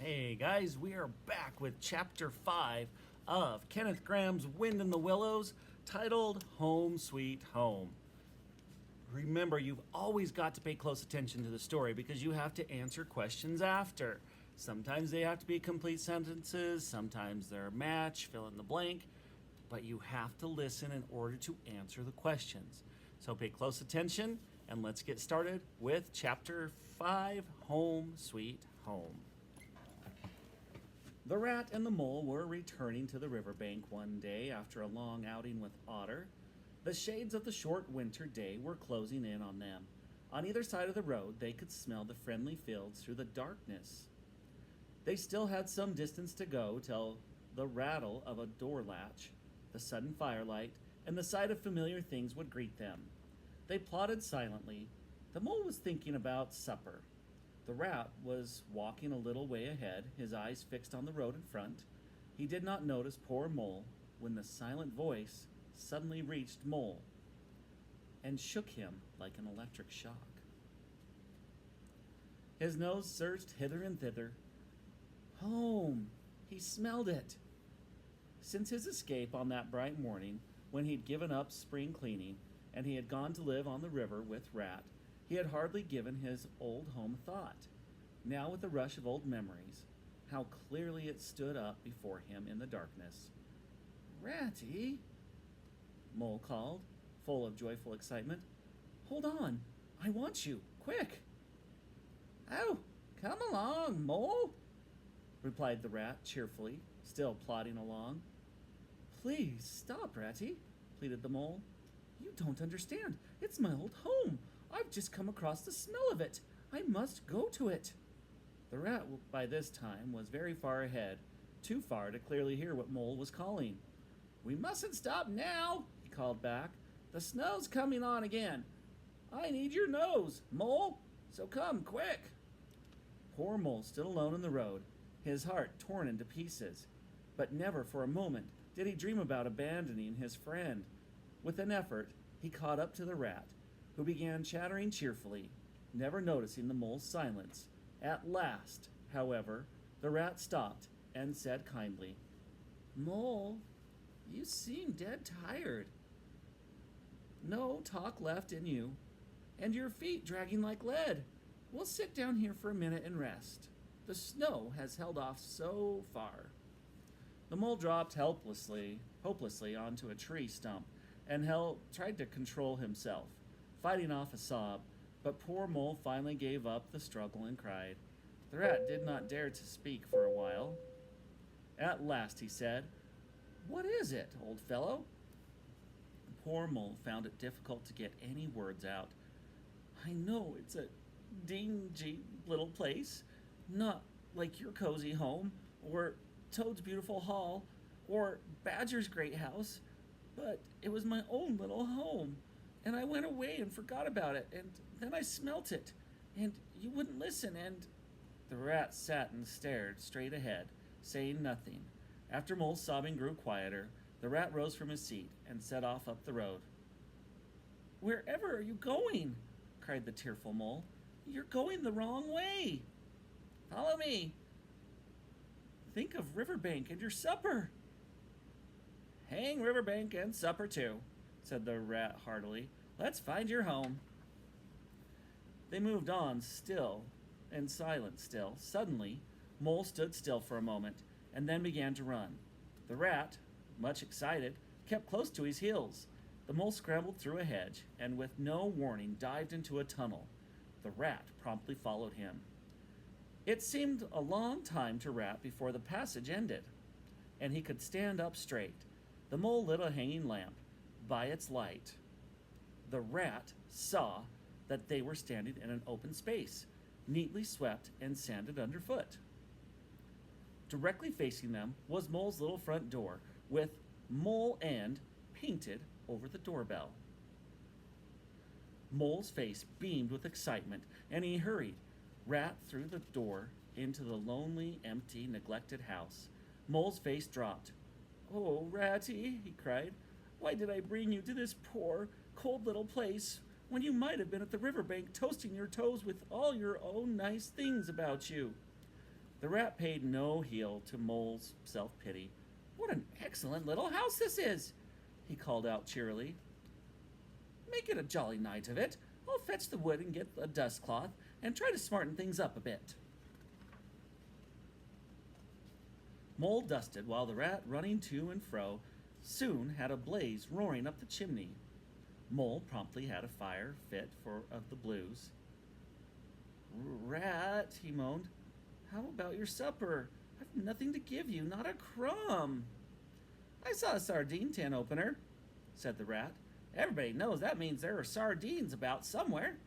Hey guys, we are back with Chapter 5 of Kenneth Graham's Wind in the Willows, titled Home Sweet Home. Remember, you've always got to pay close attention to the story because you have to answer questions after. Sometimes they have to be complete sentences, sometimes they're a match, fill in the blank, but you have to listen in order to answer the questions. So pay close attention and let's get started with Chapter 5, Home Sweet Home. The rat and the mole were returning to the riverbank one day after a long outing with Otter. The shades of the short winter day were closing in on them. On either side of the road, they could smell the friendly fields through the darkness. They still had some distance to go till the rattle of a door latch, the sudden firelight, and the sight of familiar things would greet them. They plodded silently. The mole was thinking about supper. The rat was walking a little way ahead, his eyes fixed on the road in front. He did not notice poor Mole when the silent voice suddenly reached Mole and shook him like an electric shock. His nose searched hither and thither. Home! He smelled it! Since his escape on that bright morning, when he'd given up spring cleaning, and he had gone to live on the river with Rat, he had hardly given his old home a thought. Now, with a rush of old memories, how clearly it stood up before him in the darkness. "Ratty!" Mole called, full of joyful excitement. "Hold on! I want you! Quick!" "Oh, come along, Mole!" replied the rat cheerfully, still plodding along. "Please stop, Ratty," pleaded the mole. "You don't understand. It's my old home. I've just come across the smell of it. I must go to it." The rat, by this time, was very far ahead, too far to clearly hear what Mole was calling. "We mustn't stop now," he called back. "The snow's coming on again. I need your nose, Mole, so come quick." Poor Mole stood alone in the road, his heart torn into pieces. But never for a moment did he dream about abandoning his friend. With an effort, he caught up to the rat, who began chattering cheerfully, never noticing the mole's silence. At last, however, the rat stopped and said kindly, "Mole, you seem dead tired. No talk left in you, and your feet dragging like lead. We'll sit down here for a minute and rest. The snow has held off so far." The mole dropped hopelessly onto a tree stump and tried to control himself, fighting off a sob, but poor Mole finally gave up the struggle and cried. The rat did not dare to speak for a while. At last he said, "What is it, old fellow?" Poor Mole found it difficult to get any words out. "I know it's a dingy little place, not like your cozy home, or Toad's beautiful hall, or Badger's great house, but it was my own little home, and I went away and forgot about it, and then I smelt it, and you wouldn't listen, and—" The rat sat and stared straight ahead, saying nothing. After Mole's sobbing grew quieter, the rat rose from his seat and set off up the road. "Wherever are you going?" cried the tearful Mole. "You're going the wrong way." "Follow me." "Think of Riverbank and your supper." "Hang Riverbank and supper too," said the rat heartily. "Let's find your home." They moved on, still and silent still. Suddenly, Mole stood still for a moment, and then began to run. The rat, much excited, kept close to his heels. The mole scrambled through a hedge, and with no warning dived into a tunnel. The rat promptly followed him. It seemed a long time to Rat before the passage ended, and he could stand up straight. The mole lit a hanging lamp. By its light, the rat saw that they were standing in an open space, neatly swept and sanded underfoot. Directly facing them was Mole's little front door, with Mole End painted over the doorbell. Mole's face beamed with excitement, and he hurried Rat through the door into the lonely, empty, neglected house. Mole's face dropped. "Oh, Ratty," he cried, "why did I bring you to this poor, cold little place when you might have been at the riverbank toasting your toes with all your own nice things about you?" The rat paid no heed to Mole's self-pity. "What an excellent little house this is!" he called out cheerily. "Make it a jolly night of it. I'll fetch the wood and get a dust cloth and try to smarten things up a bit." Mole dusted while the rat, running to and fro, soon had a blaze roaring up the chimney. Mole promptly had a fire fit for of the blues. "Rat," he moaned, "how about your supper? I've nothing to give you, not a crumb." "I saw a sardine tin opener," said the rat. "Everybody knows that means there are sardines about somewhere."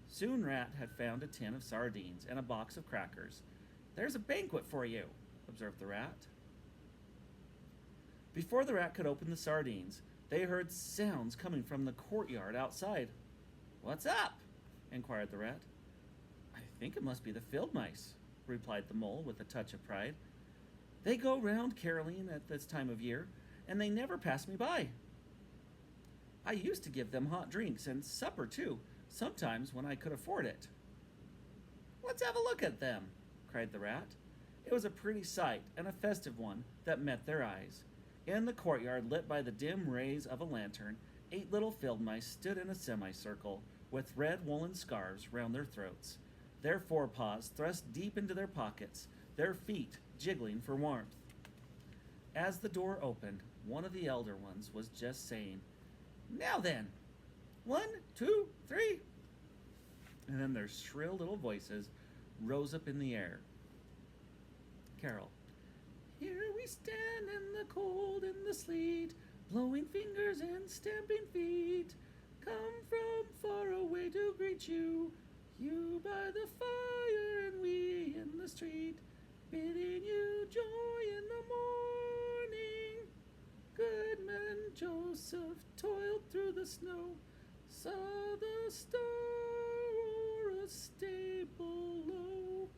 Soon Rat had found a tin of sardines and a box of crackers. "There's a banquet for you," observed the rat. Before the rat could open the sardines, they heard sounds coming from the courtyard outside. "What's up?" inquired the rat. "I think it must be the field mice," replied the mole with a touch of pride. "They go round caroling at this time of year, and they never pass me by. I used to give them hot drinks and supper, too, sometimes when I could afford it." "Let's have a look at them," cried the rat. It was a pretty sight, and a festive one, that met their eyes. In the courtyard, lit by the dim rays of a lantern, 8 little field mice stood in a semicircle, with red woolen scarves round their throats, their forepaws thrust deep into their pockets, their feet jiggling for warmth. As the door opened, one of the elder ones was just saying, "Now then, 1, 2, 3. And then their shrill little voices rose up in the air. Carol. "Here we stand in the cold and the sleet, blowing fingers and stamping feet, come from far away to greet you, you by the fire and we in the street, bidding you joy in the morning. Goodman Joseph toiled through the snow, saw the star o'er a stable low.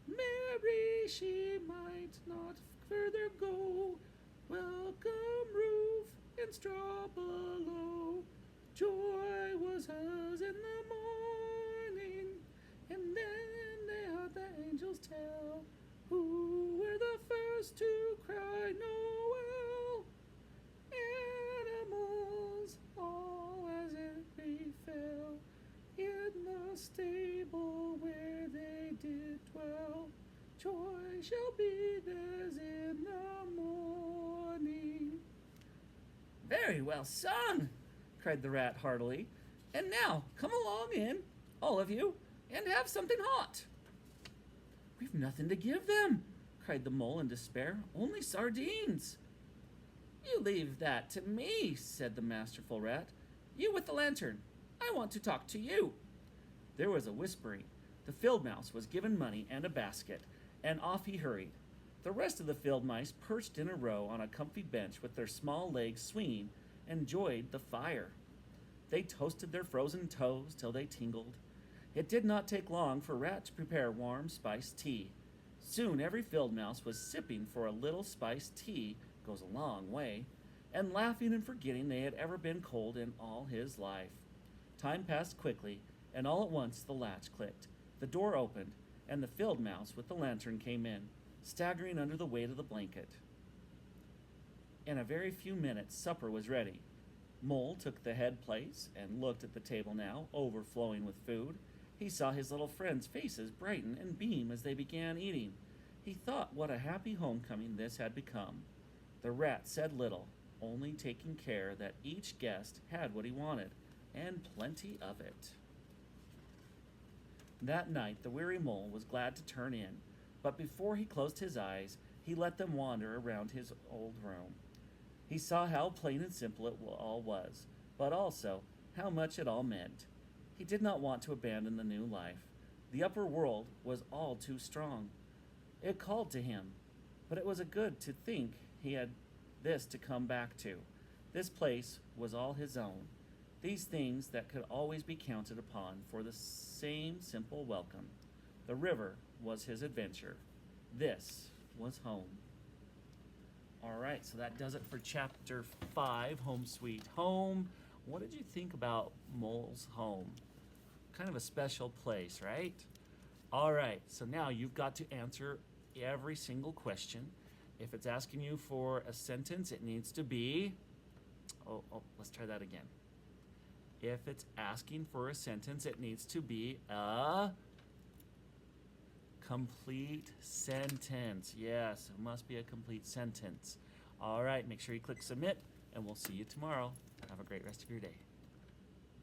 Mary, she might not further go. Welcome roof and straw below. Joy was hers in the morning, and then they heard the angels tell, who were the first to cry Noel. Animals, all as it befell, in the stable where they did dwell. Joy shall be theirs in the morning." "Very well sung," cried the rat heartily. "And now come along in, all of you, and have something hot." "We've nothing to give them," cried the mole in despair. "Only sardines." "You leave that to me," said the masterful rat. "You with the lantern. I want to talk to you." There was a whispering. The field mouse was given money and a basket, and off he hurried. The rest of the field mice, perched in a row on a comfy bench with their small legs swinging, enjoyed the fire. They toasted their frozen toes till they tingled. It did not take long for Rat to prepare warm spiced tea. Soon every field mouse was sipping, for a little spiced tea goes a long way, and laughing and forgetting they had ever been cold in all his life. Time passed quickly, and all at once the latch clicked. The door opened, and the field mouse with the lantern came in, staggering under the weight of the blanket. In a very few minutes, supper was ready. Mole took the head place and looked at the table now, overflowing with food. He saw his little friends' faces brighten and beam as they began eating. He thought what a happy homecoming this had become. The rat said little, only taking care that each guest had what he wanted, and plenty of it. That night the weary mole was glad to turn in, but before he closed his eyes, he let them wander around his old room. He saw how plain and simple it all was, but also how much it all meant. He did not want to abandon the new life. The upper world was all too strong. It called to him, but it was a good to think he had this to come back to. This place was all his own. These things that could always be counted upon for the same simple welcome. The river was his adventure. This was home. All right, so that does it for chapter 5, Home Sweet Home. What did you think about Mole's home? Kind of a special place, right? All right, so now you've got to answer every single question. If it's asking you for a sentence, it needs to be, let's try that again. If it's asking for a sentence, it needs to be a complete sentence. Yes, it must be a complete sentence. All right, make sure you click submit, and we'll see you tomorrow. Have a great rest of your day.